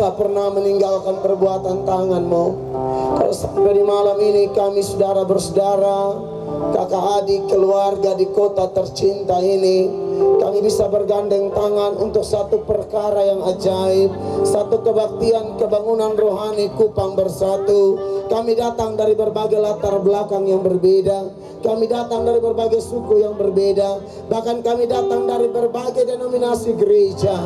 tak pernah meninggalkan perbuatan tangan-Mu. Kalau sampai di malam ini kami saudara bersaudara, kakak adik, keluarga di kota tercinta ini, kami bisa bergandeng tangan untuk satu perkara yang ajaib, satu kebaktian kebangunan rohani Kupang Bersatu. Kami datang dari berbagai latar belakang yang berbeda, kami datang dari berbagai suku yang berbeda, bahkan kami datang dari berbagai denominasi gereja.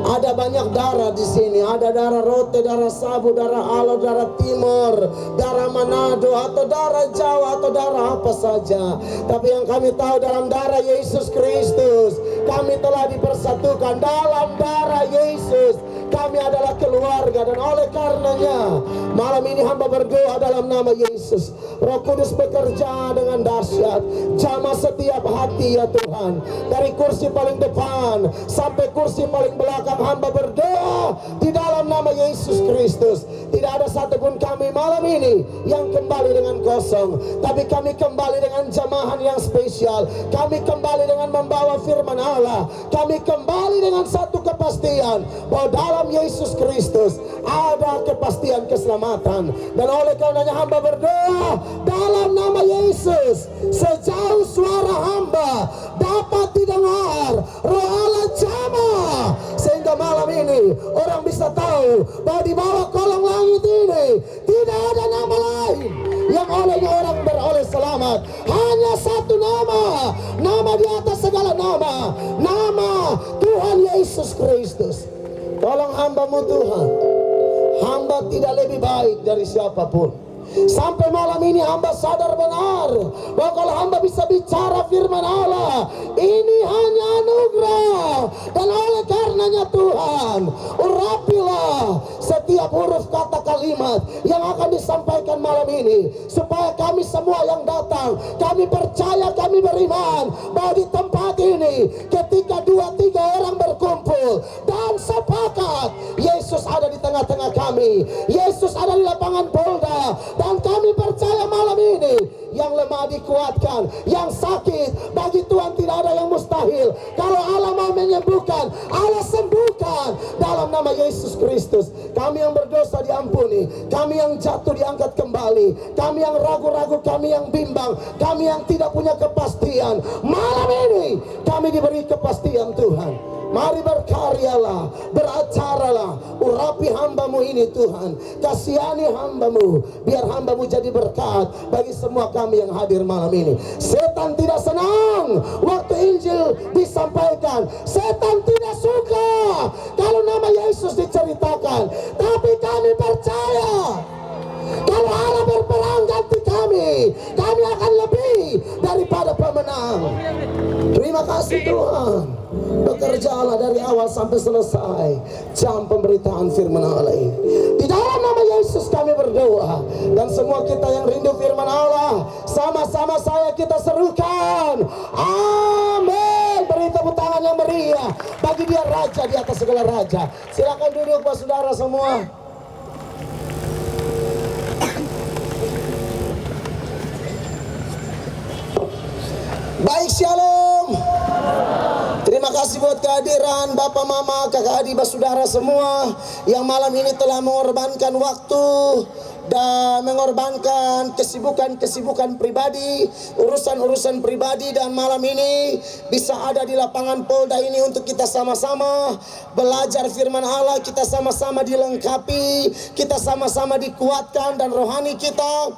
Ada banyak darah di sini, ada darah Rote, darah Sabu, darah Alo, darah Timur, darah Manado, atau darah Jawa, atau darah apa saja. Tapi yang kami tahu, dalam darah Yesus Kristus kami telah dipersatukan. Dalam darah Yesus kami adalah keluarga, dan oleh karenanya malam ini hamba berdoa dalam nama Yesus. Roh Kudus bekerja dengan dahsyat, jamah setiap hati ya Tuhan, dari kursi paling depan sampai kursi paling belakang. Hamba berdoa di dalam nama Yesus Kristus, tidak ada satupun kami malam ini yang kembali dengan kosong, tapi kami kembali dengan jamahan yang spesial. Kami kembali dengan membawa firman Allah. Kami kembali dengan satu kepastian bahwa dalam Yesus Kristus ada kepastian keselamatan. Dan oleh karenanya hamba berdoa dalam nama Yesus, sejauh suara hamba dapat didengar, Roh Allah jamah, sehingga malam ini orang bisa tahu bahwa di bawah kolong langit ini tidak ada nama lain yang olehnya orang beroleh selamat. Hanya satu nama, nama di atas segala nama, nama Tuhan Yesus Kristus. Tolong hamba-Mu Tuhan, hamba tidak lebih baik dari siapapun. Sampai malam ini hamba sadar benar bahwa kalau hamba bisa bicara firman Allah, ini hanya anugerah. Dan oleh karenanya Tuhan, urapilah setiap huruf kata kalimat yang akan disampaikan malam ini, supaya kami semua yang datang, kami percaya, kami beriman bahwa di tempat ini ketika 2-3 orang berkumpul dan sepakat, Yesus ada di tengah-tengah kami, Yesus ada di lapangan Polda. Dan kami percaya malam ini yang lemah dikuatkan, yang sakit, bagi Tuhan tidak ada yang mustahil. Kalau Allah mau menyembuhkan, Allah sembuhkan dalam nama Yesus Kristus. Kami yang berdosa diampuni, kami yang jatuh diangkat kembali, kami yang ragu-ragu, kami yang bimbang, kami yang tidak punya kepastian, malam ini kami diberi kepastian Tuhan. Mari berkaryalah, beracaralah, urapi hamba-Mu ini Tuhan. Kasihani hamba-Mu, biar hamba-Mu jadi berkat bagi semua kami yang hadir malam ini. Setan tidak senang waktu Injil disampaikan, setan tidak suka kalau nama Yesus diceritakan. Tapi kami percaya kalau Allah berperang ganti kami, kami akan lebih daripada pemenang. Terima kasih Tuhan. Bekerjalah dari awal sampai selesai jam pemberitaan firman Allah ini. Di dalam nama Yesus kami berdoa. Dan semua kita yang rindu firman Allah, sama-sama saya kita serukan amin. Beri tepuk tangan yang meriah bagi Dia Raja di atas segala raja. Silakan duduk Pak Saudara semua. Baik, shalom. Terima kasih buat kehadiran Bapak, Mama, kakak adik, saudara semua yang malam ini telah mengorbankan waktu dan mengorbankan kesibukan pribadi, urusan pribadi, dan malam ini bisa ada di lapangan Polda ini untuk kita sama-sama belajar firman Allah, kita sama-sama dilengkapi, kita sama-sama dikuatkan, dan rohani kita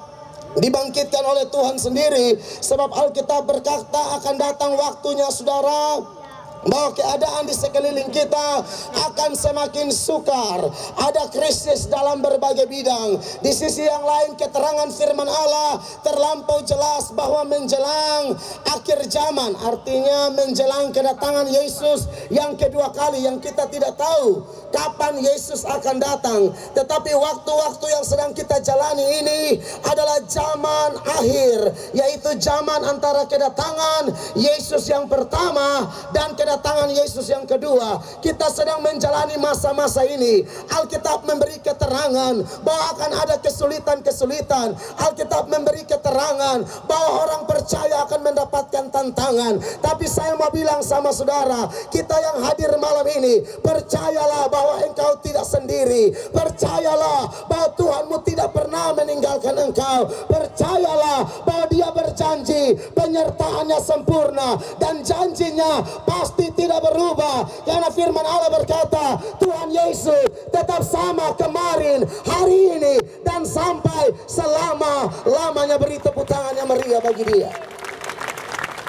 dibangkitkan oleh Tuhan sendiri. Sebab Alkitab berkata akan datang waktunya saudara bahwa keadaan di sekeliling kita akan semakin sukar. Ada krisis dalam berbagai bidang. Di sisi yang lain keterangan firman Allah terlampau jelas bahwa menjelang akhir zaman, artinya menjelang kedatangan Yesus yang kedua kali, yang kita tidak tahu kapan Yesus akan datang. Tetapi waktu-waktu yang sedang kita jalani ini adalah zaman akhir, yaitu zaman antara kedatangan Yesus yang pertama dan kedatangan kedatangan Yesus yang kedua. Kita sedang menjalani masa-masa ini. Alkitab memberi keterangan bahwa akan ada kesulitan-kesulitan. Alkitab memberi keterangan bahwa orang percaya akan mendapatkan tantangan. Tapi saya mau bilang sama saudara, kita yang hadir malam ini, percayalah bahwa engkau tidak sendiri. Percayalah bahwa Tuhanmu tidak pernah meninggalkan engkau. Percayalah bahwa Dia berjanji, penyertaannya sempurna, dan janjinya pasti tidak berubah. Karena firman Allah berkata, Tuhan Yesus tetap sama kemarin, hari ini, dan sampai selama-lamanya. Beri tepuk tangan yang meriah bagi Dia.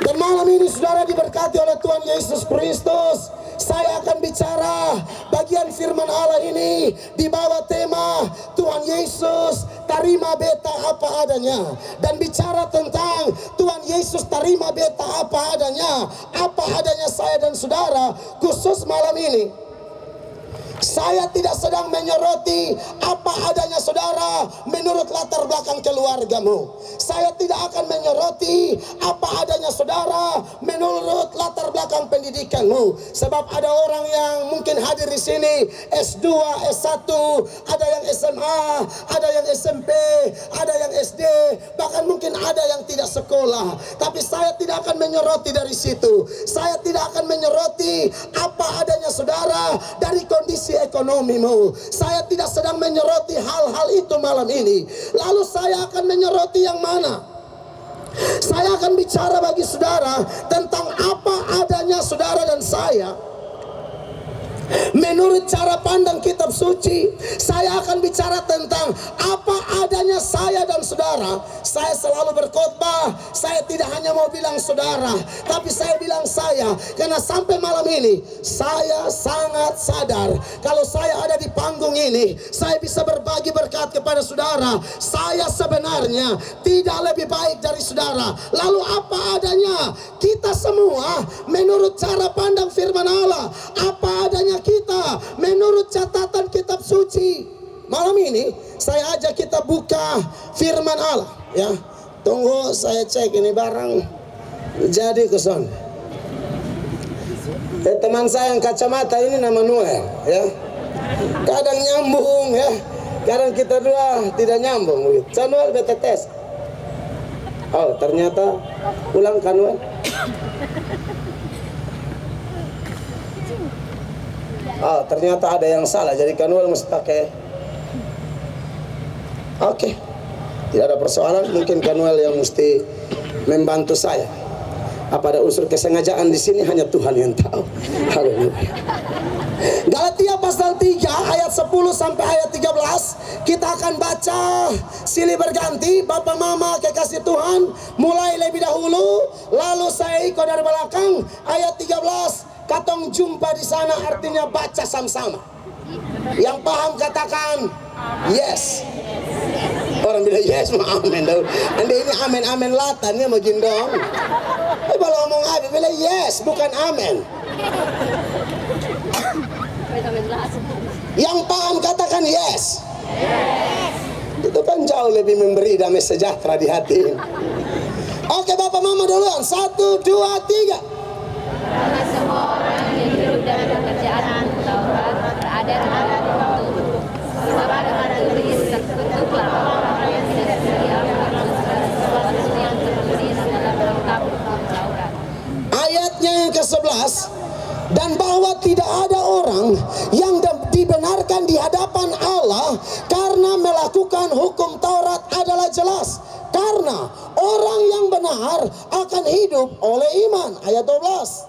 Dan malam ini saudara diberkati oleh Tuhan Yesus Kristus. Saya akan bicara bagian firman Allah ini di bawah tema Tuhan Yesus terima beta apa adanya. Dan bicara tentang Tuhan Yesus terima beta apa adanya. Apa adanya saya dan saudara, khusus malam ini saya tidak sedang menyoroti apa adanya saudara menurut latar belakang keluargamu. Saya tidak akan menyoroti apa adanya saudara menurut latar belakang pendidikanmu. Sebab ada orang yang mungkin hadir di sini S2, S1, ada yang SMA, ada yang SMP, ada yang SD, bahkan mungkin ada yang tidak sekolah. Tapi saya tidak akan menyoroti dari situ. Saya tidak akan menyoroti apa adanya saudara dari kondisi ekonomimu. Saya tidak sedang menyoroti hal-hal itu malam ini. Lalu saya akan menyoroti yang mana? Saya akan bicara bagi saudara tentang apa adanya saudara dan saya menurut cara pandang kitab suci. Saya akan bicara tentang apa adanya saya dan saudara. Saya selalu berkhotbah, saya tidak hanya mau bilang saudara, tapi saya bilang saya. Karena sampai malam ini saya sangat sadar kalau saya ada di panggung ini, saya bisa berbagi berkat kepada saudara. Saya sebenarnya tidak lebih baik dari saudara. Lalu apa adanya kita semua menurut cara pandang firman Allah? Apa adanya kita menurut catatan kitab suci? Malam ini saya ajak kita buka firman Allah, ya. Tunggu saya cek ini barang jadi keson. Teman saya yang kacamata ini nama Noel, ya. Kadang nyambung, ya. Kadang kita dua tidak nyambung. Noel beta tes. Oh, ternyata ulang kan Noel. Oh, ternyata ada yang salah. Jadi Kanuel mesti pakai. Oke. Tidak ada persoalan. Mungkin Kanuel yang mesti membantu saya. Apa ada unsur kesengajaan di sini? Hanya Tuhan yang tahu. Haleluya. Galatia pasal 3 ayat 10 sampai ayat 13. Kita akan baca silih berganti. Bapak mama kekasih Tuhan, mulai lebih dahulu, lalu saya ikut dari belakang. Ayat 13. Katong jumpa di sana, artinya baca sama-sama. Yang paham katakan yes. Orang bilang yes, mah amin. Anda ini amin-amin latan ya mau dong. Kalau ngomong amin bilang yes, bukan amin. Yang paham katakan yes. Itu kan jauh lebih memberi damai sejahtera di hati. Oke, Bapak Mama duluan. 1, 2, 3. Karena semua orang yang hidup dalam pekerjaan Taurat berada dalam tertutup. Sama dengan tulis tertutup orang yang tidak setia pada segala sesuatu yang tertulis dalam kitab Taurat. Ayatnya yang ke-11. Dan bahwa tidak ada orang yang dibenarkan di hadapan Allah karena melakukan hukum Taurat adalah jelas. Karena orang yang benar akan hidup oleh iman. Ayat 12.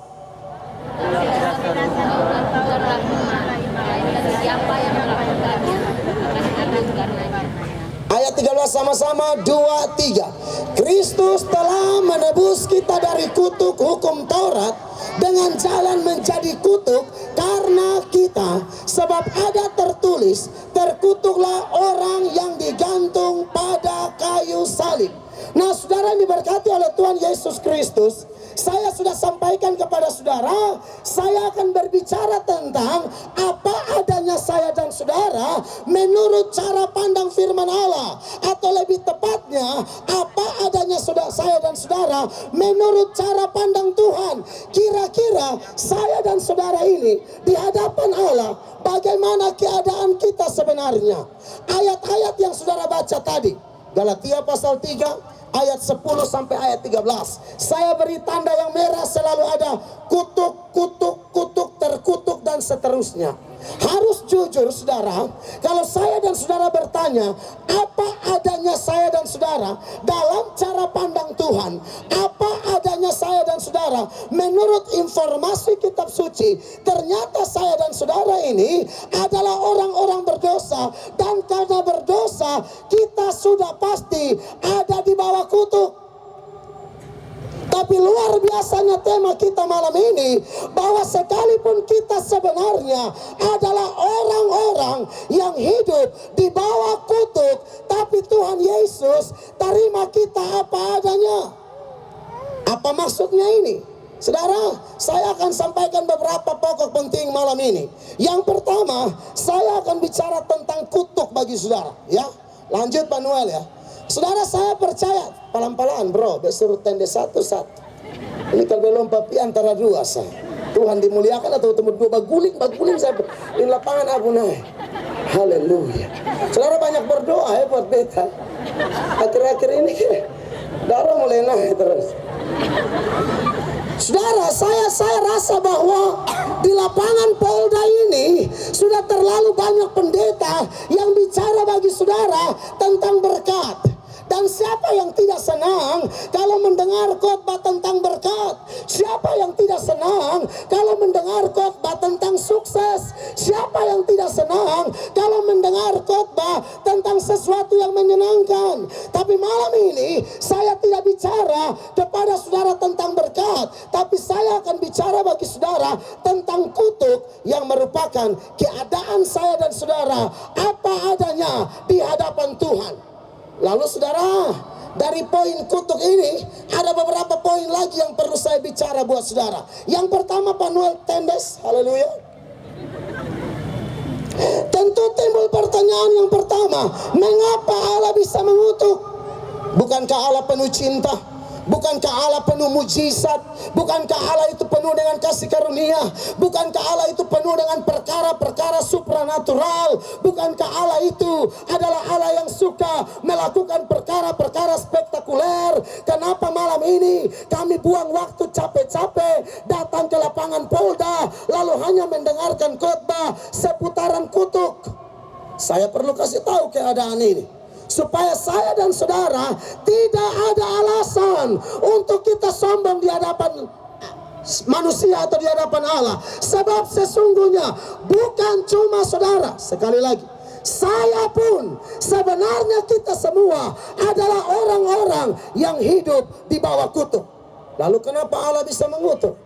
Ayat 13 sama-sama, 2, 3. Kristus telah menebus kita dari kutuk hukum Taurat dengan jalan menjadi kutuk karena kita. Sebab ada tertulis, terkutuklah orang yang digantung pada kayu salib. Nah, saudara yang diberkati oleh Tuhan Yesus Kristus, saya sudah sampaikan kepada saudara, saya akan berbicara tentang apa adanya saya dan saudara menurut cara pandang firman Allah, atau lebih tepatnya apa adanya saya dan saudara menurut cara pandang Tuhan. Kira-kira saya dan saudara ini di hadapan Allah, bagaimana keadaan kita sebenarnya? Ayat-ayat yang saudara baca tadi, Galatia pasal 3 ayat 10 sampai ayat 13. Saya beri tanda yang merah, selalu ada kutuk, kutuk, kutuk, terkutuk, dan seterusnya. Harus jujur saudara, kalau saya dan saudara bertanya apa adanya saya dan saudara dalam cara pandang Tuhan, apa adanya saya dan saudara menurut informasi kitab suci, ternyata saya dan saudara ini adalah orang-orang berdosa, dan karena berdosa kita sudah pasti ada di bawah kutuk. Tapi luar biasanya tema kita malam ini, bahwa sekalipun kita sebenarnya adalah orang-orang yang hidup di bawah kutuk, tapi Tuhan Yesus terima kita apa adanya. Apa maksudnya ini? Saudara, saya akan sampaikan beberapa pokok penting malam ini. Yang pertama, saya akan bicara tentang kutuk bagi saudara, ya. Lanjut Pak Noel, ya. Saudara, saya percaya, pelan-pelan bro, disuruh tende satu-satu. Ini kalau belum papi antara dua saya. Tuhan dimuliakan atau temu dua baguling saya di lapangan Abu Naik. Haleluya. Saudara banyak berdoa ya buat beta. Akhir-akhir ini darah mulai naik terus. Saudara, saya rasa bahwa di lapangan Polda ini sudah terlalu banyak pendeta yang bicara bagi saudara tentang berkat. Dan siapa yang tidak senang kalau mendengar khotbah tentang berkat? Siapa yang tidak senang kalau mendengar khotbah tentang sukses? Siapa yang tidak senang kalau mendengar khotbah tentang sesuatu yang menyenangkan? Tapi malam ini saya tidak bicara kepada saudara tentang berkat, tapi saya akan bicara bagi saudara tentang kutuk yang merupakan keadaan saya dan saudara apa adanya di hadapan Tuhan. Lalu saudara, dari poin kutuk ini ada beberapa poin lagi yang perlu saya bicara buat saudara. Yang pertama, Pak Noel Tendes, haleluya. Tentu timbul pertanyaan yang pertama, mengapa Allah bisa mengutuk? Bukankah Allah penuh cinta? Bukankah Allah penuh mujizat? Bukankah Allah itu penuh dengan kasih karunia? Bukankah Allah itu penuh dengan perkara-perkara supranatural? Bukankah Allah itu adalah Allah yang suka melakukan perkara-perkara spektakuler? Kenapa malam ini kami buang waktu capek-capek datang ke lapangan Polda lalu hanya mendengarkan khotbah seputaran kutuk? Saya perlu kasih tahu keadaan ini supaya saya dan saudara tidak ada alasan untuk kita sombong di hadapan manusia atau di hadapan Allah. Sebab sesungguhnya bukan cuma saudara, sekali lagi, saya pun sebenarnya kita semua adalah orang-orang yang hidup di bawah kutuk. Lalu kenapa Allah bisa mengutuk?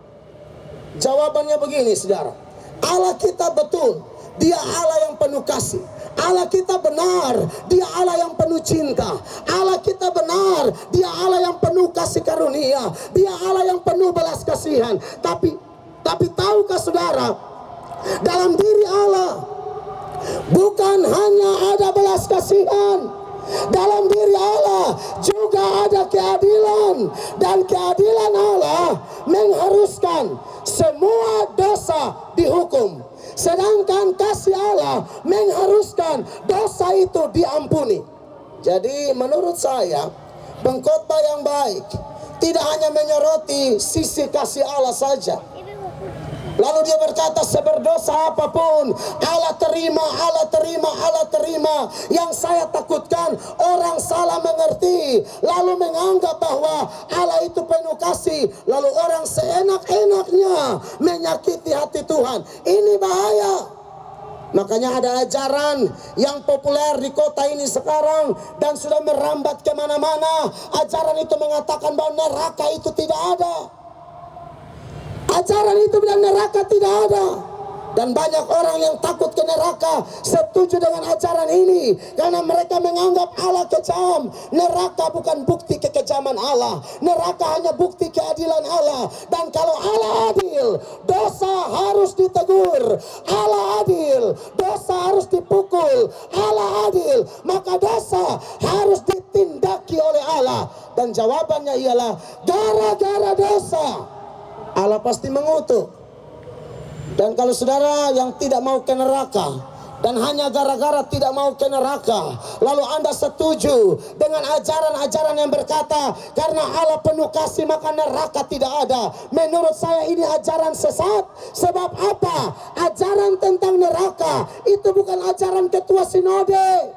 Jawabannya begini saudara, Allah kita betul, Dia Allah yang penuh kasih. Allah kita benar, Dia Allah yang penuh cinta. Allah kita benar, Dia Allah yang penuh kasih karunia. Dia Allah yang penuh belas kasihan. Tapi tahukah saudara, dalam diri Allah bukan hanya ada belas kasihan, dalam diri Allah juga ada keadilan. Dan keadilan Allah mengharuskan semua dosa dihukum, sedangkan kasih Allah mengharuskan dosa itu diampuni. Jadi menurut saya, pengkhotbah yang baik tidak hanya menyoroti sisi kasih Allah saja. Lalu dia berkata, seberdosa apapun Allah terima, Allah terima, Allah terima. Yang saya takutkan orang salah mengerti, lalu menganggap bahwa Allah itu penuh kasih, lalu orang seenak-enaknya menyakiti hati Tuhan. Ini bahaya. Makanya ada ajaran yang populer di kota ini sekarang dan sudah merambat kemana-mana. Ajaran itu mengatakan bahwa neraka itu tidak ada. Ajaran itu bilang neraka tidak ada. Dan banyak orang yang takut ke neraka setuju dengan ajaran ini karena mereka menganggap Allah kejam. Neraka bukan bukti kekejaman Allah, neraka hanya bukti keadilan Allah. Dan kalau Allah adil, dosa harus ditegur. Allah adil, dosa harus dipukul. Allah adil, maka dosa harus ditindaki oleh Allah. Dan jawabannya ialah gara-gara dosa Allah pasti mengutuk. Dan kalau saudara yang tidak mau ke neraka, dan hanya gara-gara tidak mau ke neraka, lalu Anda setuju dengan ajaran-ajaran yang berkata karena Allah penuh kasih maka neraka tidak ada, menurut saya ini ajaran sesat. Sebab apa? Ajaran tentang neraka itu bukan ajaran ketua sinode.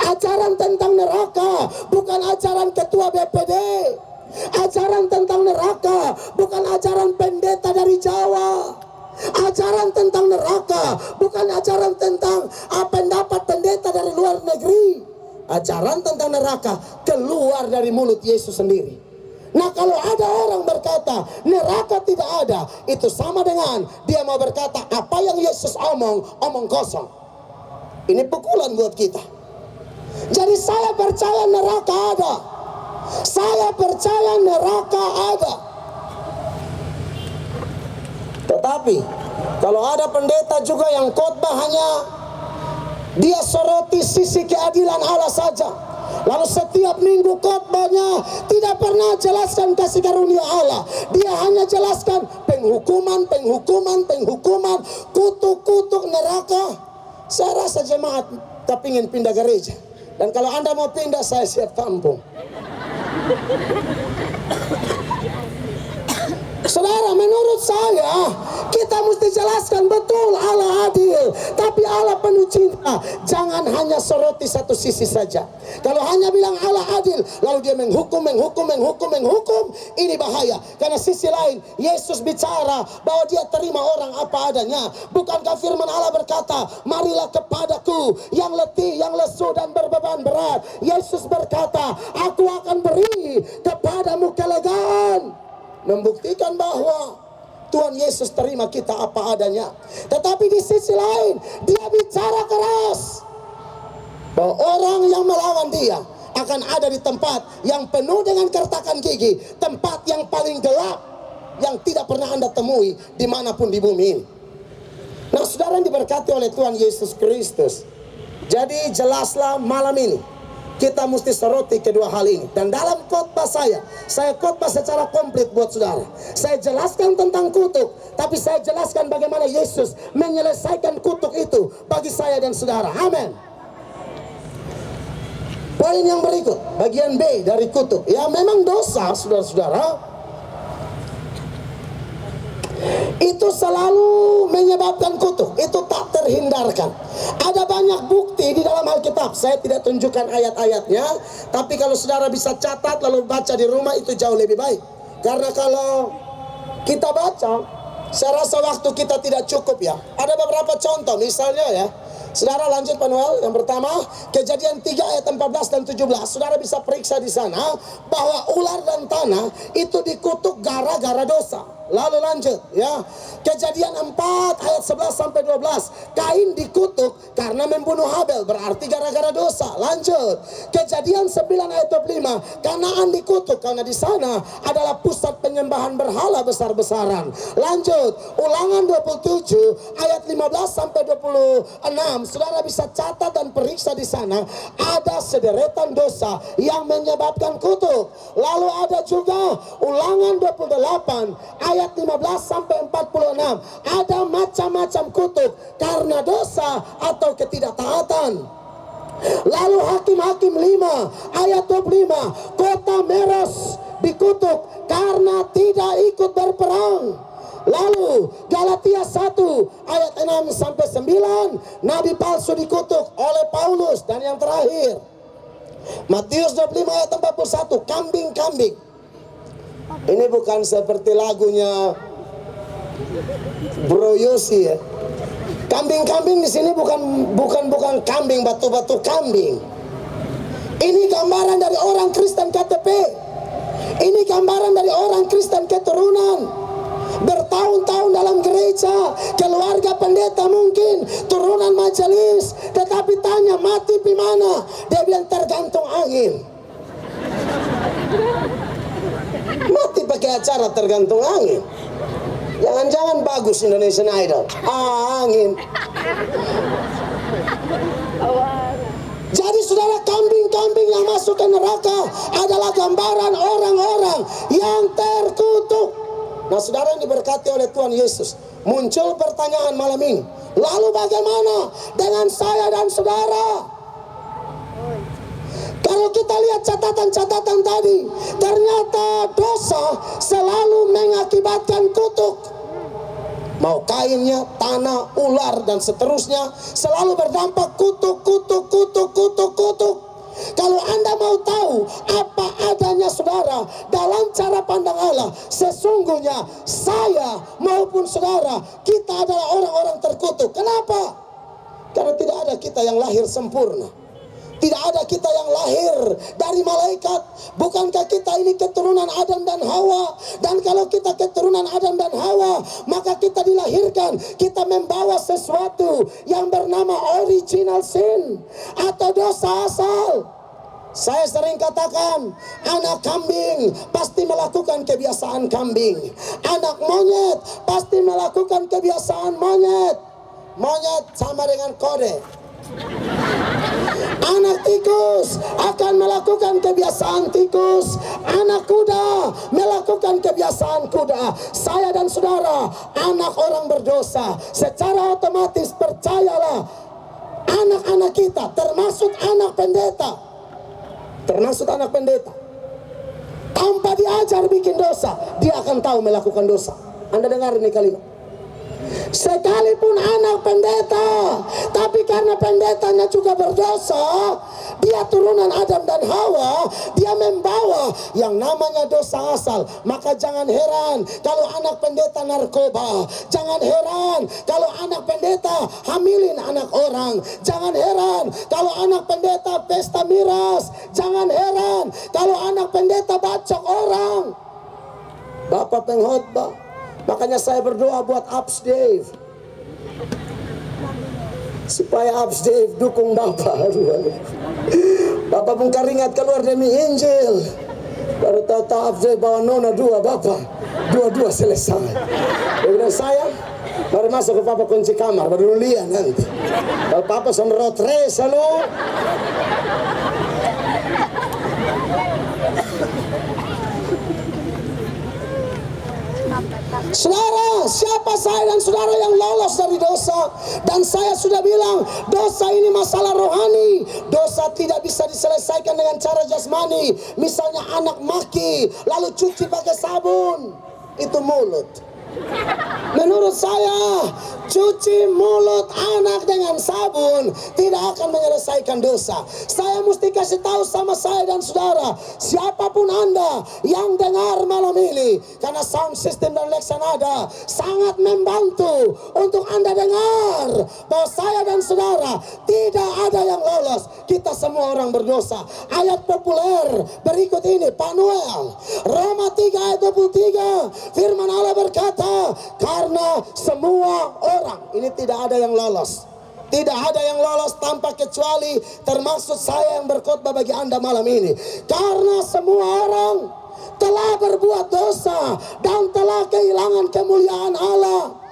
Ajaran tentang neraka bukan ajaran ketua BPD. Ajaran tentang neraka bukan ajaran pendeta dari Jawa. Ajaran tentang neraka bukan ajaran tentang pendapat pendeta dari luar negeri. Ajaran tentang neraka keluar dari mulut Yesus sendiri. Nah, kalau ada orang berkata neraka tidak ada, itu sama dengan dia mau berkata apa yang Yesus omong kosong. Ini pukulan buat kita. Jadi saya percaya neraka ada. Saya percaya neraka ada. Tetapi kalau ada pendeta juga yang khotbah hanya dia soroti sisi keadilan Allah saja, lalu setiap minggu khotbahnya tidak pernah jelaskan kasih karunia Allah, dia hanya jelaskan penghukuman, kutuk neraka. Saya rasa jemaat tak ingin pindah gereja. Dan kalau Anda mau pindah, saya siap tampung. Saudara, menurut saya kita mesti jelaskan betul Allah adil, tapi Allah penuh cinta. Jangan hanya soroti satu sisi saja. Kalau hanya bilang Allah adil lalu dia menghukum, ini bahaya. Karena sisi lain Yesus bicara bahwa dia terima orang apa adanya. Bukankah firman Allah berkata, marilah kepadaku yang letih, yang lesu dan berbeban berat. Yesus berkata, aku akan beri kepadamu kelegaan. Membuktikan bahwa Tuhan Yesus terima kita apa adanya. Tetapi di sisi lain dia bicara keras bahwa orang yang melawan dia akan ada di tempat yang penuh dengan kertakan gigi, tempat yang paling gelap yang tidak pernah Anda temui dimanapun di bumi ini. Nah, saudara yang diberkati oleh Tuhan Yesus Kristus, jadi jelaslah malam ini kita mesti soroti kedua hal ini. Dan dalam khotbah saya khotbah secara komplit buat saudara. Saya jelaskan tentang kutuk, tapi saya jelaskan bagaimana Yesus menyelesaikan kutuk itu bagi saya dan saudara. Amin. Poin yang berikut, bagian B dari kutuk. Ya, memang dosa, saudara-saudara, itu selalu menyebabkan kutuk. Itu tak terhindarkan. Ada banyak bukti di dalam Alkitab. Saya tidak tunjukkan ayat-ayatnya, tapi kalau saudara bisa catat lalu baca di rumah itu jauh lebih baik. Karena kalau kita baca, saya rasa waktu kita tidak cukup ya. Ada beberapa contoh, misalnya ya. Saudara lanjut Manuel. Yang pertama, Kejadian 3 ayat 14 dan 17. Saudara bisa periksa di sana bahwa ular dan tanah itu dikutuk gara-gara dosa. Lalu lanjut ya. Kejadian 4 ayat 11 sampai 12. Kain dikutuk karena membunuh Habel, berarti gara-gara dosa. Lanjut. Kejadian 9 ayat 25. Kanaan dikutuk karena di sana adalah pusat penyembahan berhala besar-besaran. Lanjut. Ulangan 27 ayat 15 sampai 26. Saudara bisa catat dan periksa di sana ada sederetan dosa yang menyebabkan kutuk. Lalu ada juga Ulangan 28 ayat 15 sampai 46. Ada macam-macam kutuk karena dosa atau ketidaktaatan. Lalu Hakim-Hakim 5 ayat 25. Kota Meres dikutuk karena tidak ikut berperang. Lalu Galatia 1 ayat 6 sampai 9. Nabi palsu dikutuk oleh Paulus. Dan yang terakhir Matius 25 ayat 41. Kambing-kambing. Ini bukan seperti lagunya Bro Yosi ya. Kambing-kambing di sini bukan kambing, batu-batu kambing. Ini gambaran dari orang Kristen KTP. Ini gambaran dari orang Kristen keturunan. bertahun-tahun dalam gereja, keluarga pendeta mungkin, turunan majelis, tetapi tanya mati di mana? Dia bilang tergantung angin. Mati pakai acara tergantung angin. Jangan-jangan bagus Indonesian Idol. Angin. Jadi saudara, kambing-kambing yang masuk ke neraka adalah gambaran orang-orang yang terkutuk. Nah saudara yang diberkati oleh Tuhan Yesus, muncul pertanyaan malam ini, lalu bagaimana dengan saya dan saudara? Kalau kita lihat catatan-catatan tadi, ternyata dosa selalu mengakibatkan kutuk. Mau kainnya, tanah, ular, dan seterusnya, selalu berdampak kutuk. Kalau Anda mau tahu apa adanya saudara dalam cara pandang Allah, sesungguhnya saya maupun saudara, kita adalah orang-orang terkutuk. Kenapa? Karena tidak ada kita yang lahir sempurna. Tidak ada kita yang lahir dari malaikat. Bukankah kita ini keturunan Adam dan Hawa? Dan kalau kita keturunan Adam dan Hawa, maka kita dilahirkan, kita membawa sesuatu yang bernama original sin atau dosa asal. Saya sering katakan, anak kambing pasti melakukan kebiasaan kambing. Anak monyet pasti melakukan kebiasaan monyet. Monyet sama dengan kode. Anak tikus akan melakukan kebiasaan tikus. Anak kuda melakukan kebiasaan kuda. Saya dan saudara, anak orang berdosa. Secara otomatis percayalah, anak-anak kita, termasuk anak pendeta, tanpa diajar bikin dosa, dia akan tahu melakukan dosa. Anda dengar ini kalimat. Sekalipun anak pendeta, tapi karena pendetanya juga berdosa, dia turunan Adam dan Hawa, dia membawa yang namanya dosa asal. Maka jangan heran kalau anak pendeta narkoba. Jangan heran kalau anak pendeta hamilin anak orang. Jangan heran kalau anak pendeta pesta miras. Jangan heran kalau anak pendeta bacok orang. Bapak pengkhotbah, makanya saya berdoa buat Abs Dave, supaya Abs Dave dukung Bapak. Bapak pun keringat keluar demi Injil. Baru tahu-tahu Abs Dave bawa nona dua, Bapak dua selesai. Dia bilang, sayang, baru masuk ke Papa kunci kamar, baru lihat nanti. Kalau Papa son rotre selalu. Saudara, siapa saya dan saudara yang lolos dari dosa? Dan saya sudah bilang, dosa ini masalah rohani. Dosa tidak bisa diselesaikan dengan cara jasmani. Misalnya anak maki, lalu cuci pakai sabun. Itu mulut. Menurut saya, cuci mulut anak dengan sabun tidak akan menyelesaikan dosa. Saya mesti kasih tahu sama saya dan saudara, siapapun Anda yang dengar malam ini, karena sound system dan Lexan ada, sangat membantu untuk Anda dengar bahwa saya dan saudara tidak ada yang lolos. Kita semua orang berdosa. Ayat populer berikut ini, Panuel, Roma 3 ayat 23, firman Allah berkata, karena semua orang, ini tidak ada yang lolos. Tidak ada yang lolos tanpa kecuali, termasuk saya yang berkhotbah bagi Anda malam ini. Karena semua orang telah berbuat dosa dan telah kehilangan kemuliaan Allah.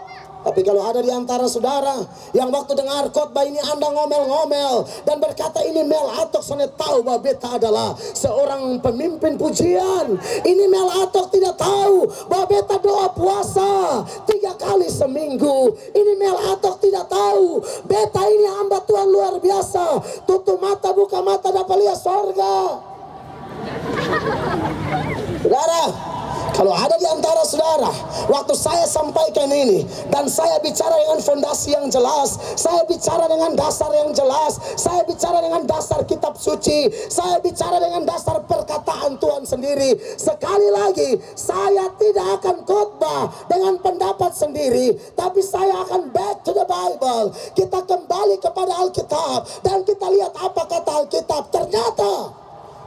Tapi kalau ada di antara saudara yang waktu dengar khotbah ini Anda ngomel-ngomel dan berkata ini Mel Atok, saya tahu bahwa beta adalah seorang pemimpin pujian. Ini Mel Atok tidak tahu bahwa beta doa puasa 3 kali seminggu. Ini Mel Atok tidak tahu beta ini hamba Tuhan luar biasa. Tutup mata, buka mata, dapat lihat sorga. Saudara, kalau ada di antara saudara, waktu saya sampaikan ini, dan saya bicara dengan fondasi yang jelas, saya bicara dengan dasar yang jelas, saya bicara dengan dasar kitab suci, saya bicara dengan dasar perkataan Tuhan sendiri. Sekali lagi, saya tidak akan khotbah dengan pendapat sendiri, tapi saya akan back to the Bible. Kita kembali kepada Alkitab, dan kita lihat apa kata Alkitab. Ternyata,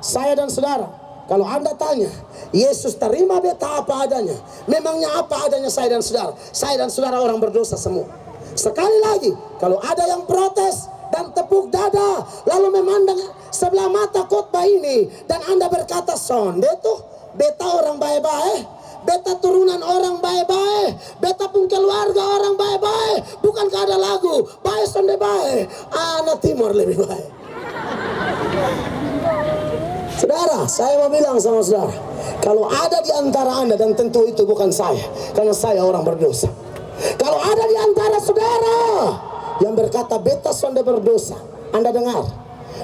saya dan saudara, Kalau Anda tanya, Yesus terima beta apa adanya. Memangnya apa adanya saya dan saudara? Saya dan saudara orang berdosa semua. Sekali lagi, kalau ada yang protes dan tepuk dada, lalu memandang sebelah mata khotbah ini, dan Anda berkata, sonde tuh, beta orang baik-baik, beta turunan orang baik-baik, beta pun keluarga orang baik-baik, bukankah ada lagu, baik sonde baik, anak timur lebih baik. Saudara, saya mau bilang sama saudara, kalau ada di antara Anda, dan tentu itu bukan saya, karena saya orang berdosa. Kalau ada di antara saudara yang berkata beta sonde berdosa, Anda dengar,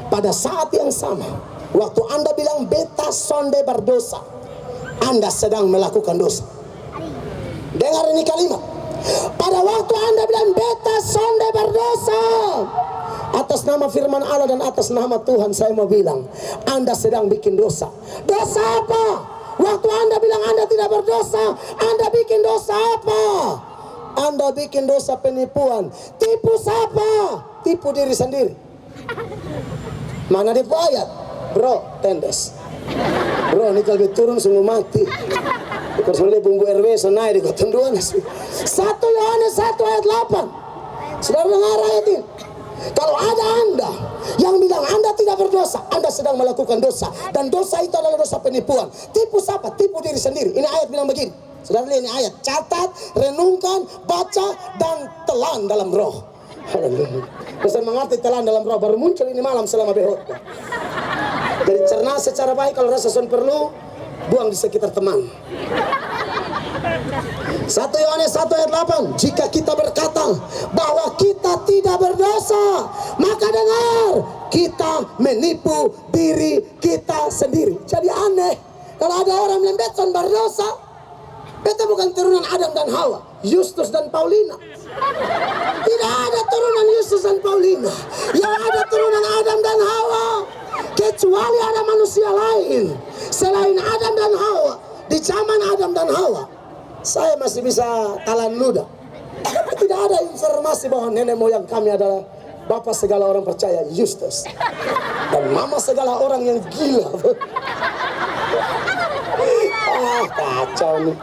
pada saat yang sama, waktu Anda bilang beta sonde berdosa, Anda sedang melakukan dosa. Dengar ini kalimat. Pada waktu Anda bilang beta sonde berdosa, atas nama firman Allah dan atas nama Tuhan, saya mau bilang, Anda sedang bikin dosa. Dosa apa? Waktu Anda bilang Anda tidak berdosa, Anda bikin dosa apa? Anda bikin dosa penipuan. Tipu siapa? Tipu diri sendiri. Mana tipu ayat? Bro, tendes. Bro, ini kalau turun sungguh mati. Kalau sudah bumbu RW senai di ketentuan. 1 Yohanes 1 ayat 8. Saudara dengar ayat ini? Kalau ada Anda yang bilang Anda tidak berdosa, Anda sedang melakukan dosa. Dan dosa itu adalah dosa penipuan. Tipu siapa? Tipu diri sendiri. Ini ayat bilang begini. Saudara lihat ini ayat. Catat, renungkan, baca, dan telan dalam roh. Haleluya. Bisa mengerti telan dalam roh. Baru muncul ini malam selama berkhotbah. Jadi cerna secara baik, kalau rasa son perlu, buang di sekitar teman. 1 Yohanes 1 ayat 8. Jika kita berkata bahwa kita tidak berdosa, maka dengar, kita menipu diri kita sendiri. Jadi aneh kalau ada orang bilang beta berdosa. Beta bukan turunan Adam dan Hawa, Justus dan Paulina. Tidak ada turunan Justus dan Paulina. Yang ada turunan Adam dan Hawa. Kecuali ada manusia lain selain Adam dan Hawa. Di zaman Adam dan Hawa, saya masih bisa talan ludah. Tapi tidak ada informasi bahwa nenek moyang kami adalah bapak segala orang percaya, Justus, dan mama segala orang yang gila. Kacau nih.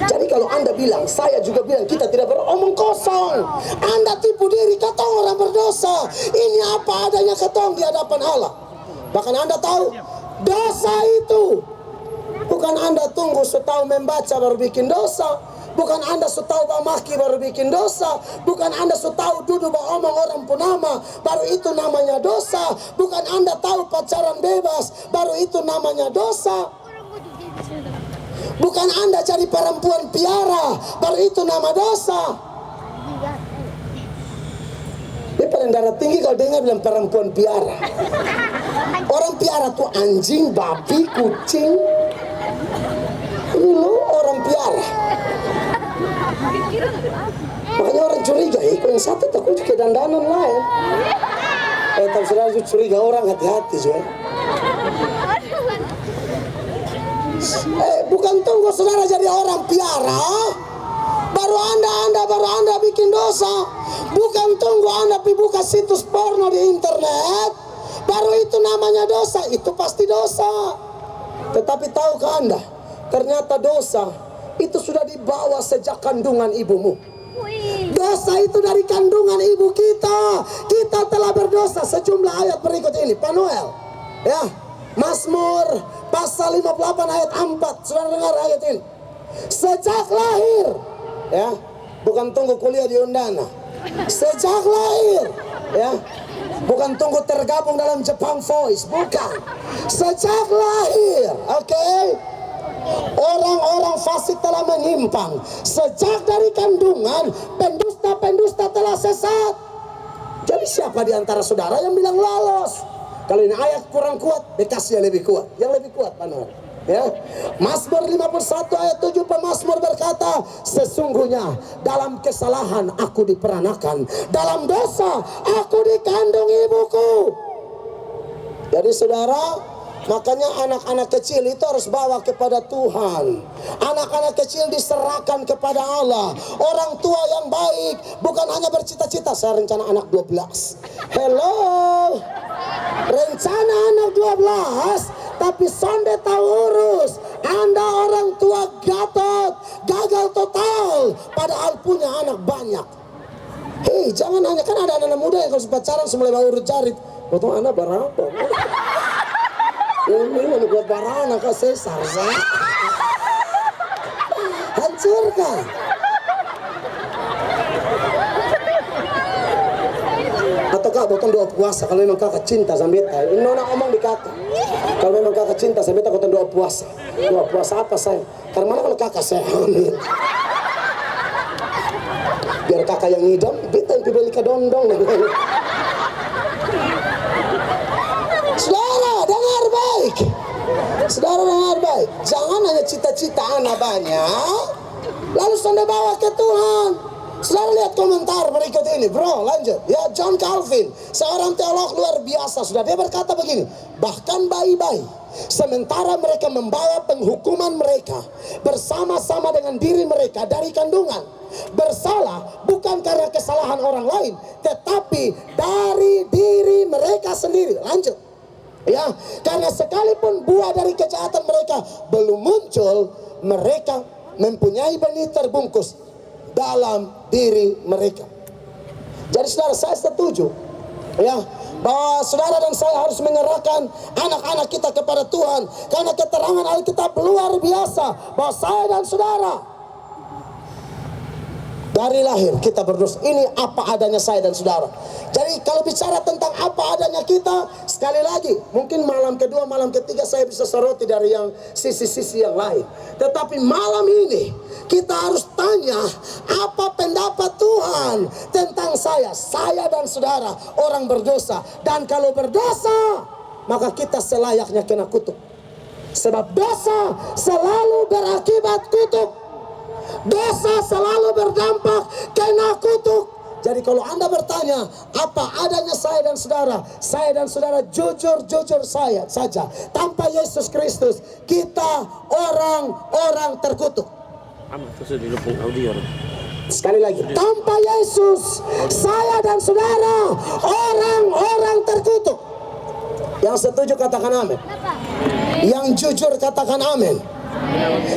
Jadi kalau Anda bilang, saya juga bilang, kita tidak beromong kosong. Anda tipu diri, katong orang berdosa. Ini apa adanya katong di hadapan Allah. Bahkan Anda tahu, dosa itu bukan Anda tunggu setahun membaca baru bikin dosa. Bukan Anda setahun maki baru bikin dosa. Bukan Anda setahun duduk omong orang punama baru itu namanya dosa. Bukan Anda tahu pacaran bebas baru itu namanya dosa. Bukan Anda jadi perempuan piara baru itu nama dosa. Dia paling darah tinggi kalau dengar bilang perempuan piara. Orang piara tuh anjing, babi, kucing. Lu orang piara. Makanya orang curiga, kok yang satu takut ke dandanan lain. Tapi saudara curiga orang, hati-hati juga. Bukan tunggu saudara jadi orang piara baru anda bikin dosa. Bukan tunggu anda buka situs porno di internet baru itu namanya dosa. Itu pasti dosa. Tetapi tahukah Anda, ternyata dosa itu sudah dibawa sejak kandungan ibumu. Dosa itu dari kandungan ibu kita. Kita telah berdosa. Sejumlah ayat berikut ini, Pak Noel, ya, Mazmur pasal 58 ayat 4. Saudara dengar ayat ini. Sejak lahir, ya, bukan tunggu kuliah di Undana. Sejak lahir, ya, bukan tunggu tergabung dalam Jepang Voice, bukan. Sejak lahir, oke? Orang-orang fasik telah menyimpang. Sejak dari kandungan, pendusta-pendusta telah sesat. Jadi siapa di antara saudara yang bilang lolos? Kalau ini ayat kurang kuat, bekasnya lebih kuat. Yang lebih kuat, Pak Nur. Ya. Mazmur 51 ayat 7, pemazmur berkata, sesungguhnya dalam kesalahan aku diperanakan, dalam dosa aku dikandung ibuku. Jadi saudara, makanya anak-anak kecil itu harus bawa kepada Tuhan. Anak-anak kecil diserahkan kepada Allah. Orang tua yang baik bukan hanya bercita-cita saya rencana anak 12. Hello. Rencana anak 12, tapi sonde tahu urus. Anda orang tua Gatot, gagal total, padahal punya anak banyak. Hei, jangan hanya, kan ada anak muda yang kalau pacaran semula bawa urut carit. Potong anak berapa? Ini mau buat barana ke sesar, hancurkan. Atau kak botong doa puasa kalau memang kakak cinta sama beta. Ini nona ngomong di kakak. Kalau memang kakak cinta sama beta, botong doa puasa. Doa puasa apa saya? Karena mana kalau kakak saya hamil? Biar kakak yang ngidam, beta yang beli ke dondong. Saudara, dengar baik. Saudara, dengar baik. Jangan hanya cita-cita anak banyak, lalu Anda bawa ke Tuhan. Saudara lihat komentar berikut ini, bro, lanjut. Ya, John Calvin, seorang teolog luar biasa. Sudah dia berkata begini, bahkan bayi-bayi, sementara mereka membawa penghukuman mereka bersama-sama dengan diri mereka dari kandungan, bersalah bukan karena kesalahan orang lain, tetapi dari diri mereka sendiri. Lanjut. Ya, karena sekalipun buah dari kejahatan mereka belum muncul, mereka mempunyai benih terbungkus dalam diri mereka. Jadi saudara, saya setuju ya bahwa saudara dan saya harus menyerahkan anak-anak kita kepada Tuhan, karena keterangan Alkitab luar biasa bahwa saya dan saudara dari lahir kita berdosa. Ini apa adanya saya dan saudara. Jadi kalau bicara tentang apa adanya kita, sekali lagi, mungkin malam kedua, malam ketiga saya bisa soroti dari yang sisi-sisi yang lain. Tetapi malam ini kita harus tanya apa pendapat Tuhan tentang saya dan saudara, orang berdosa. Dan kalau berdosa, maka kita selayaknya kena kutuk. Sebab dosa selalu berakibat kutuk. Dosa selalu berdampak kena kutuk. Jadi kalau Anda bertanya apa adanya saya dan saudara jujur saya saja. Tanpa Yesus Kristus kita orang-orang terkutuk. Sekali lagi, tanpa Yesus saya dan saudara orang-orang terkutuk. Yang setuju katakan amin. Yang jujur katakan amin.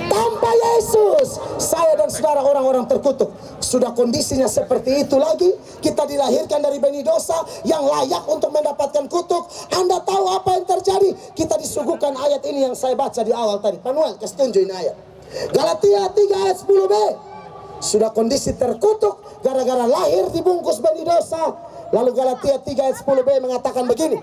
Tanpa Yesus saya dan saudara orang-orang terkutuk. Sudah kondisinya seperti itu lagi, kita dilahirkan dari benih dosa yang layak untuk mendapatkan kutuk. Anda tahu apa yang terjadi? Kita disuguhkan ayat ini yang saya baca di awal tadi. Manuel, kasih tunjukin ayat Galatia 3 ayat 10b. Sudah kondisi terkutuk gara-gara lahir dibungkus benih dosa. Lalu Galatia 3 ayat 10b mengatakan begini,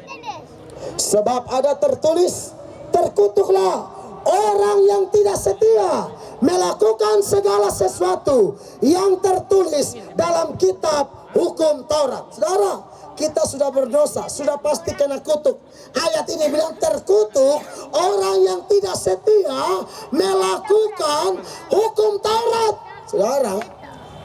sebab ada tertulis, terkutuklah orang yang tidak setia melakukan segala sesuatu yang tertulis dalam kitab hukum Taurat. Saudara, kita sudah berdosa, sudah pasti kena kutuk. Ayat ini bilang terkutuk orang yang tidak setia melakukan hukum Taurat. Saudara,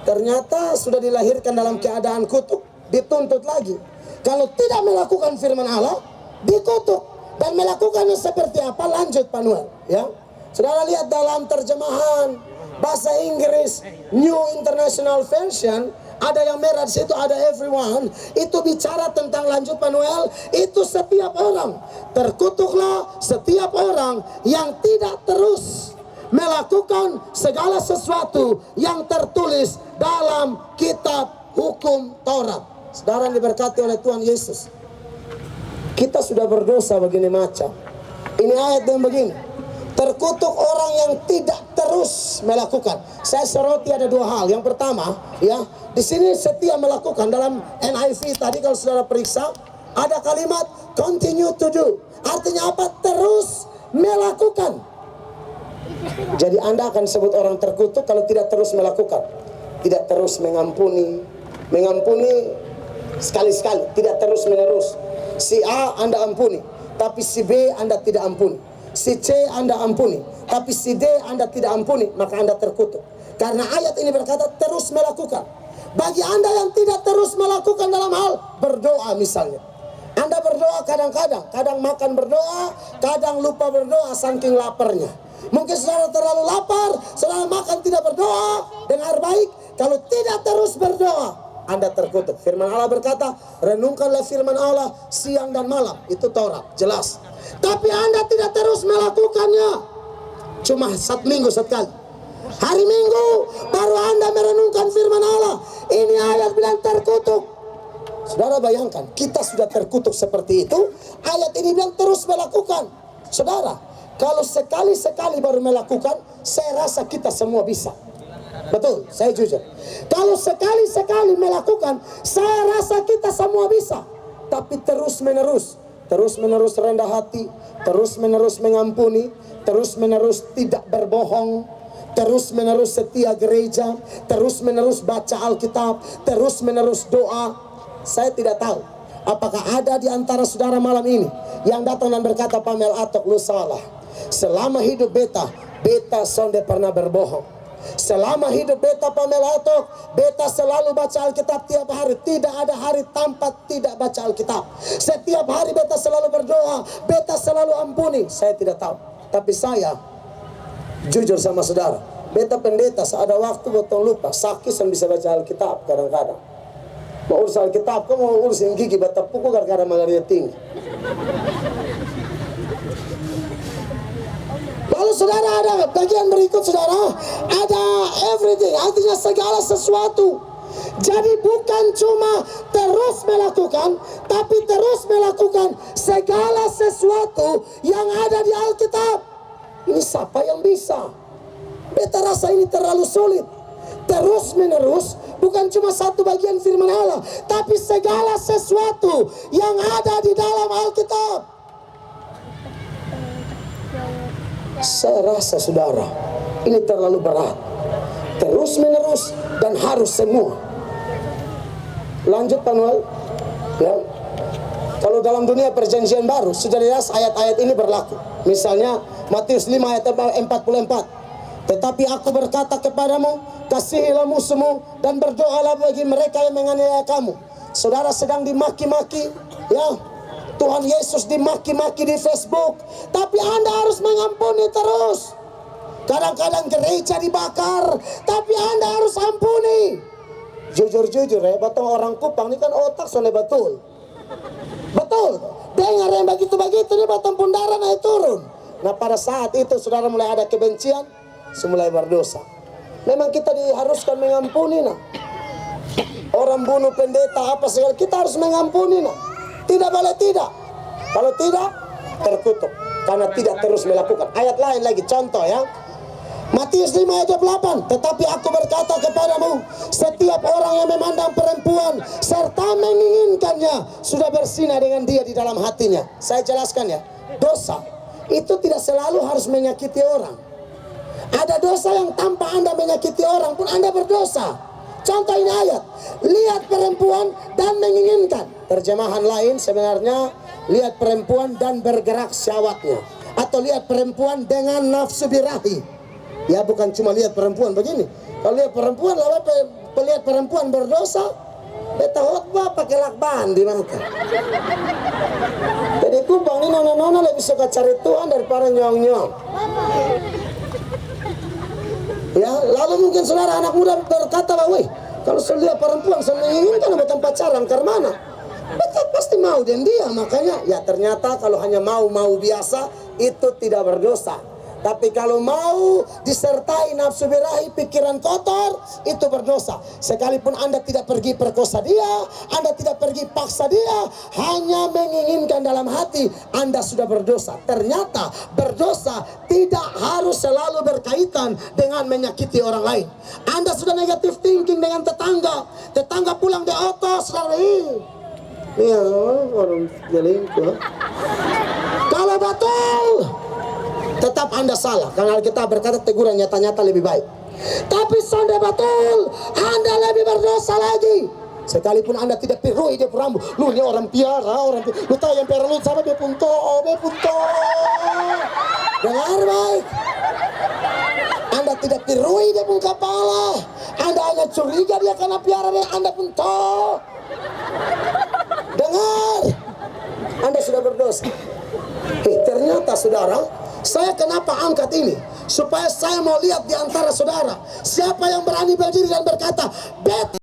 ternyata sudah dilahirkan dalam keadaan kutuk, dituntut lagi. Kalau tidak melakukan firman Allah, dikutuk. Dan melakukannya seperti apa? Lanjut Panuel, ya. Saudara lihat dalam terjemahan bahasa Inggris New International Version, ada yang merah di situ, ada everyone. Itu bicara tentang, lanjut Panuel, itu setiap orang. Terkutuklah setiap orang yang tidak terus melakukan segala sesuatu yang tertulis dalam kitab hukum Taurat. Saudara yang diberkati oleh Tuhan Yesus, kita sudah berdosa begini macam. Ini ayat yang begini, terkutuk orang yang tidak terus melakukan. Saya soroti ada dua hal. Yang pertama, ya, di sini setia melakukan. Dalam NIV tadi kalau saudara periksa, ada kalimat continue to do. Artinya apa? Terus melakukan. Jadi Anda akan sebut orang terkutuk kalau tidak terus melakukan, tidak terus mengampuni sekali-sekali, tidak terus menerus. Si A Anda ampuni, tapi si B Anda tidak ampuni. Si C Anda ampuni, tapi si D Anda tidak ampuni, maka Anda terkutuk. Karena ayat ini berkata terus melakukan. Bagi Anda yang tidak terus melakukan dalam hal berdoa misalnya, Anda berdoa kadang-kadang, kadang makan berdoa, kadang lupa berdoa saking laparnya. Mungkin saudara terlalu lapar, saudara makan tidak berdoa. Dengar baik, kalau tidak terus berdoa, Anda terkutuk. Firman Allah berkata, renungkanlah firman Allah siang dan malam. Itu Taurat, jelas. Tapi Anda tidak terus melakukannya. Cuma 1 minggu sekali. Hari Minggu baru Anda merenungkan firman Allah. Ini ayat bilang terkutuk. Saudara bayangkan, kita sudah terkutuk seperti itu. Ayat ini bilang terus melakukan. Saudara, kalau sekali-sekali baru melakukan, saya rasa kita semua bisa. Betul, saya jujur. Kalau sekali-sekali melakukan, saya rasa kita semua bisa. Tapi terus-menerus rendah hati, terus-menerus mengampuni, terus-menerus tidak berbohong, terus-menerus setia gereja, terus-menerus baca Alkitab, terus-menerus doa. Saya tidak tahu apakah ada di antara saudara malam ini yang datang dan berkata, Pamel Atok, lu salah. Selama hidup beta sonde pernah berbohong. Selama hidup beta Pamel Atok, beta selalu baca Alkitab tiap hari. Tidak ada hari tanpa tidak baca Alkitab. Setiap hari beta selalu berdoa, beta selalu ampuni. Saya tidak tahu. Tapi saya jujur sama saudara, beta pendeta ada waktu betul lupa, sakit dan bisa baca Alkitab kadang-kadang. Mau urus Alkitab, kau mau urusin gigi, beta pukul kadang-kadang malaria tinggi. Lalu saudara ada bagian berikut saudara, ada everything, artinya segala sesuatu. Jadi bukan cuma terus melakukan, tapi terus melakukan segala sesuatu yang ada di Alkitab. Ini siapa yang bisa? Beta rasa ini terlalu sulit. Terus menerus bukan cuma satu bagian firman Allah, tapi segala sesuatu yang ada di dalam Alkitab. Saya rasa saudara, ini terlalu berat. Terus menerus dan harus semua. Lanjut Pak Noel. Ya. Kalau dalam dunia perjanjian baru, sudah jelas ayat-ayat ini berlaku. Misalnya Matius 5 ayat 44. Tetapi aku berkata kepadamu, kasihilah musuhmu dan berdoalah bagi mereka yang menganiaya kamu. Saudara sedang dimaki-maki, ya. Tuhan Yesus dimaki-maki di Facebook, tapi Anda harus mengampuni terus. Kadang-kadang gereja dibakar, tapi Anda harus ampuni. Jujur-jujur ya, betul orang Kupang ini kan otak soalnya betul. Betul. Dengar yang begitu-begitu ini batang pun darah naik turun. Nah pada saat itu saudara mulai ada kebencian, mulai berdosa. Memang kita diharuskan mengampuni nah. Orang bunuh pendeta apa segala, kita harus mengampuni nah. Tidak boleh tidak. Kalau tidak, terkutuk. Karena tidak terus melakukan. Ayat lain lagi, contoh ya. Matius 5 ayat 8. Tetapi aku berkata kepadamu, setiap orang yang memandang perempuan serta menginginkannya sudah bersinah dengan dia di dalam hatinya. Saya jelaskan ya. Dosa itu tidak selalu harus menyakiti orang. Ada dosa yang tanpa Anda menyakiti orang pun Anda berdosa. Contoh ini ayat, lihat perempuan dan menginginkan. Terjemahan lain sebenarnya lihat perempuan dan bergerak syahwatnya, atau lihat perempuan dengan nafsu birahi. Ya bukan cuma lihat perempuan begini. Kalau lihat perempuan, lalu lihat perempuan berdosa, beta khotbah pakai lakban di mata. Jadi Kupang ini nona-nona lebih suka cari Tuhan daripada nyong-nyong. Ya, lalu mungkin saudara anak muda berkata, weh, kalau saya lihat perempuan saya menginginkan sama tempat pacaran ke mana? Betul, pasti mau dan dia, makanya ya ternyata kalau hanya mau biasa itu tidak berdosa. Tapi kalau mau disertai nafsu birahi, pikiran kotor, itu berdosa. Sekalipun Anda tidak pergi perkosa dia, Anda tidak pergi paksa dia, hanya menginginkan dalam hati, Anda sudah berdosa. Ternyata berdosa tidak harus selalu berkaitan dengan menyakiti orang lain. Anda sudah negatif thinking dengan tetangga pulang di auto, saudara, ya orang jelingkuh. Kalau betul, tetap Anda salah, karena kita berkata teguran nyata-nyata lebih baik. Tapi sonde betul, Anda lebih berdosa lagi. Sekalipun Anda tidak pirui dia rambut, lu ini orang piara, lu tahu yang piara lu sama dia punto. Dengar baik, Anda tidak pirui dia pun kepala, Anda hanya curiga dia karena piara dia, Anda punto. Dengar, Anda sudah berdosa. Ternyata saudara, saya kenapa angkat ini? Supaya saya mau lihat di antara saudara, siapa yang berani berdiri dan berkata, beta